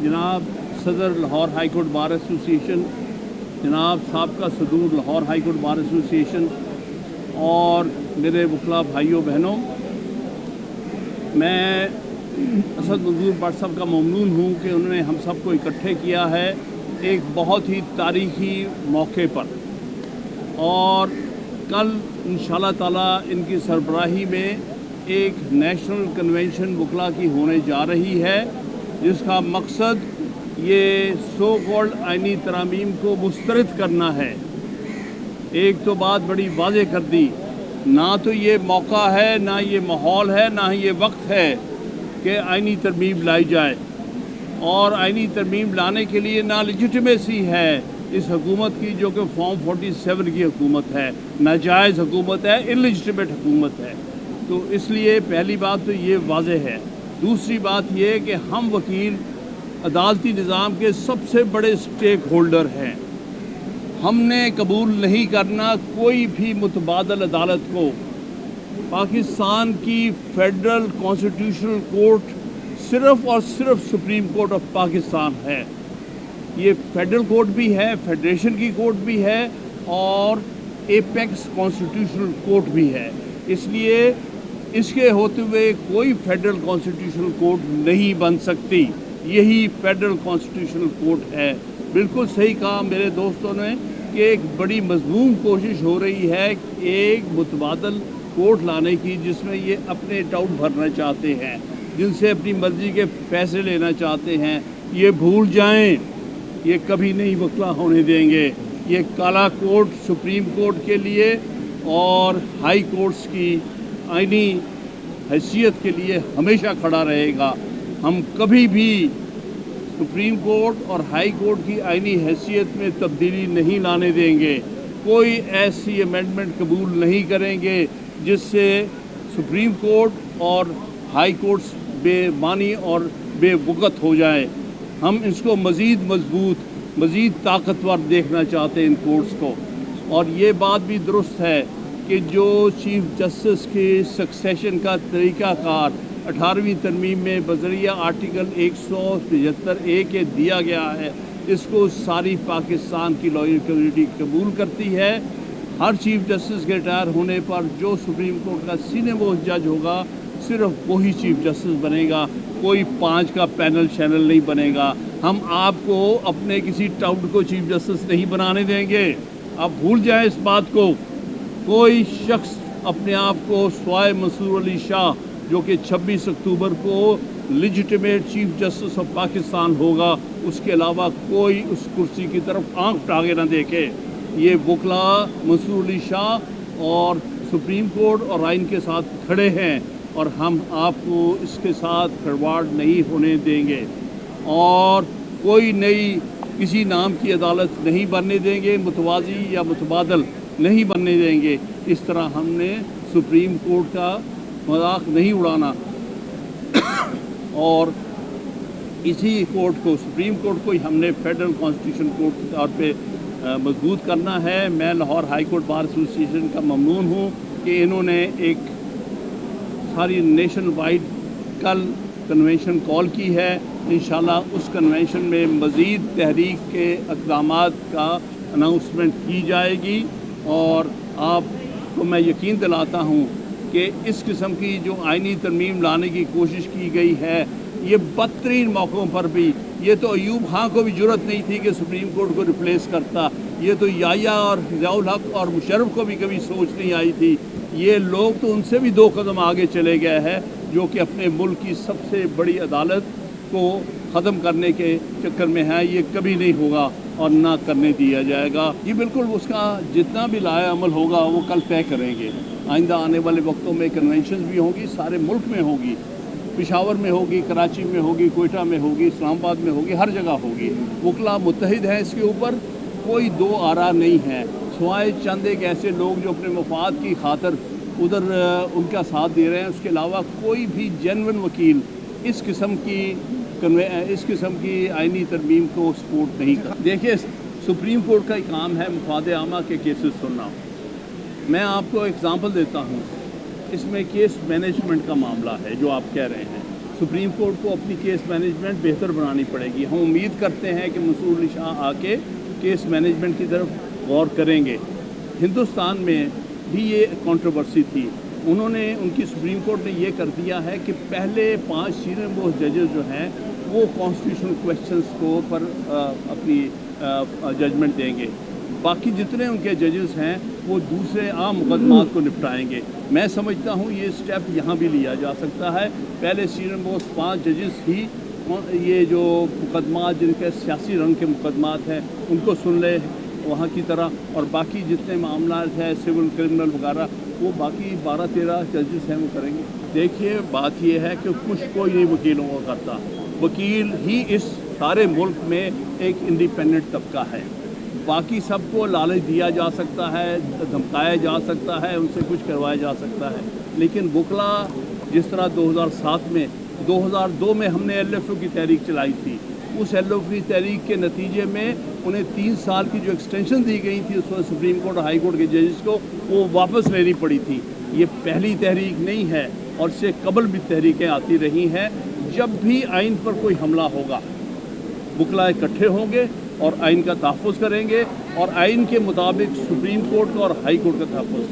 जनाब सदर Lahore high court bar association, जनाब साबका सदूर Lahore high court bar association और मेरे वकला भाइयों बहनों, मैं असद मंजूर भट्ट साहब का ममनून हूँ कि उन्होंने हम सब को इकट्ठे किया है एक बहुत ही तारीख़ी मौके पर। और कल इंशाअल्लाह ताला इनकी सरबराही में एक नेशनल कन्वेंशन वकला की होने जा रही है, जिसका मकसद ये सो कॉल्ड आइनी तरामीम को मुस्तरद करना है। एक तो बात बड़ी वाज़ेह कर दी, ना तो ये मौका है, ना ये माहौल है, ना ये वक्त है कि आइनी तरमीम लाई जाए। और आइनी तरमीम लाने के लिए ना लेजिटिमेसी है इस हुकूमत की, जो कि फॉर्म 47 की हुकूमत है, नाजायज़ हुकूमत है, इललेजिटिमेट हुकूमत है। तो इसलिए पहली बात तो ये वाज़ेह है। दूसरी बात ये कि हम वकील अदालती निज़ाम के सबसे बड़े स्टेक होल्डर हैं। हमने कबूल नहीं करना कोई भी मुतबादल अदालत को। पाकिस्तान की फेडरल कॉन्स्टिट्यूशनल कोर्ट सिर्फ़ और सिर्फ सुप्रीम कोर्ट ऑफ पाकिस्तान है। ये फेडरल कोर्ट भी है, फेडरेशन की कोर्ट भी है और एपेक्स कॉन्स्टिट्यूशनल कोर्ट भी है। इसलिए इसके होते हुए कोई फेडरल कॉन्स्टिट्यूशनल कोर्ट नहीं बन सकती। यही फेडरल कॉन्स्टिट्यूशनल कोर्ट है। बिल्कुल सही कहा मेरे दोस्तों ने कि एक बड़ी मज़मूम कोशिश हो रही है एक मुतबादल कोर्ट लाने की, जिसमें ये अपने टाउट भरना चाहते हैं, जिनसे अपनी मर्ज़ी के फैसले लेना चाहते हैं। ये भूल जाएं, ये कभी नहीं वकला होने देंगे। ये काला कोर्ट सुप्रीम कोर्ट के लिए और हाई कोर्ट्स की आइनी हैसियत के लिए हमेशा खड़ा रहेगा। हम कभी भी सुप्रीम कोर्ट और हाई कोर्ट की आइनी हैसियत में तब्दीली नहीं लाने देंगे। कोई ऐसी अमेंडमेंट कबूल नहीं करेंगे जिससे सुप्रीम कोर्ट और हाई कोर्ट्स बेमानी और बेवकत हो जाए। हम इसको मज़ीद मजबूत, मज़ीद ताकतवर देखना चाहते हैं इन कोर्ट्स को। और ये बात भी दुरुस्त है कि जो चीफ जस्टिस के सक्सेशन का तरीक़ाकार 18वीं तरमीम में बज़रिया आर्टिकल 175A के दिया गया है, इसको सारी पाकिस्तान की लॉयर कम्युनिटी कबूल करती है। हर चीफ जस्टिस के रिटायर होने पर जो सुप्रीम कोर्ट का सीनियर मोस्ट जज होगा, सिर्फ वही चीफ जस्टिस बनेगा, कोई 5 का पैनल शैनल नहीं बनेगा। हम आपको अपने किसी टाउट को चीफ जस्टिस नहीं बनाने देंगे। आप भूल जाएं इस बात को। कोई शख्स अपने आप को स्वाय मंसूर अली शाह, जो कि 26 अक्टूबर को legitimate chief justice of Pakistan होगा, उसके अलावा कोई उस कुर्सी की तरफ आंख उठाके ना देखे। ये वकला मंसूर अली शाह और सुप्रीम कोर्ट और आइन के साथ खड़े हैं और हम आपको इसके साथ खिलवाड़ नहीं होने देंगे। और कोई नई किसी नाम की अदालत नहीं बनने देंगे, मुतवाज़ी या मुतबादल नहीं बनने देंगे। इस तरह हमने सुप्रीम कोर्ट का मजाक नहीं उड़ाना और इसी कोर्ट को, सुप्रीम कोर्ट को ही हमने फेडरल कॉन्स्टिट्यूशन कोर्ट के तौर पे मजबूत करना है। मैं Lahore high court bar association का ममनून हूँ कि इन्होंने एक सारी नेशन वाइड कल कन्वेंशन कॉल की है। इंशाल्लाह उस कन्वेंशन में मज़ीद तहरीक के इक़दामात का अनाउंसमेंट की जाएगी। और आपको मैं यकीन दिलाता हूँ कि इस किस्म की जो आइनी तरमीम लाने की कोशिश की गई है, ये बदतरीन मौक़ों पर भी, ये तो अयूब खां को भी जुर्रत नहीं थी कि सुप्रीम कोर्ट को रिप्लेस करता। ये तो याया और ज़ियाउल हक और मुशर्रफ को भी कभी सोच नहीं आई थी। ये लोग तो उनसे भी 2 कदम आगे चले गए हैं, जो कि अपने मुल्क की सबसे बड़ी अदालत को ख़त्म करने के चक्कर में है। ये कभी नहीं होगा और ना करने दिया जाएगा। ये बिल्कुल उसका जितना भी लाया अमल होगा वो कल तय करेंगे। आइंदा आने वाले वक्तों में कन्वेंशन भी होगी, सारे मुल्क में होगी, पेशावर में होगी, कराची में होगी, कोयटा में होगी, इस्लामाबाद में होगी, हर जगह होगी। वकला मुत्तहिद हैं इसके ऊपर, कोई 2 आरा नहीं है, सिवाय चंद एक ऐसे लोग जो अपने मफाद की खातर उधर उनका साथ दे रहे हैं। उसके अलावा कोई भी जेन्युइन वकील इस किस्म की आइनी तरमीम को सपोर्ट नहीं कर। देखिए, सुप्रीम कोर्ट का काम है मफाद आमा के केसेस सुनना। मैं आपको एग्जांपल देता हूँ। इसमें केस मैनेजमेंट का मामला है जो आप कह रहे हैं। सुप्रीम कोर्ट को अपनी केस मैनेजमेंट बेहतर बनानी पड़ेगी। हम उम्मीद करते हैं कि मंसूर अली शाह आके केस मैनेजमेंट की तरफ गौर करेंगे। हिंदुस्तान में भी ये कंट्रोवर्सी थी, उनकी सुप्रीम कोर्ट ने ये कर दिया है कि पहले 5 सीनियर मोस्ट जजेस जो हैं वो कॉन्स्टिट्यूशनल क्वेश्चंस को पर अपनी जजमेंट देंगे, बाकी जितने उनके जजेस हैं वो दूसरे आम मुकदमात को निपटाएंगे। मैं समझता हूँ ये स्टेप यहाँ भी लिया जा सकता है। पहले सीनियर मोस्ट 5 जजेस ही ये जो मुकदमात जिनके सियासी रंग के मुकदमात हैं उनको सुन ले वहाँ की तरह, और बाकी जितने मामला हैं सिविल क्रिमिनल वगैरह वो बाकी 12-13 जजेस हैं वो करेंगे। देखिए बात ये है कि कुछ कोई नहीं वकीलों को करता, वकील ही इस सारे मुल्क में एक इंडिपेंडेंट तबका है। बाकी सबको लालच दिया जा सकता है, धमकाया जा सकता है, उनसे कुछ करवाया जा सकता है, लेकिन वकला जिस तरह 2002 में हमने LFO की तहरीक चलाई थी, उस LFO की तहरीक के नतीजे में उन्हें 3 साल की जो एक्सटेंशन दी गई थी उसमें सुप्रीम कोर्ट और हाई कोर्ट के जजेस को वो वापस लेनी पड़ी थी। ये पहली तहरीक नहीं है और इससे कबल भी तहरीकें आती रही हैं। जब भी आइन पर कोई हमला होगा वकला इकट्ठे होंगे और आइन का तहफ़्फ़ुज़ करेंगे और आइन के मुताबिक सुप्रीम कोर्ट का और हाई कोर्ट का तहफ़्फ़ुज़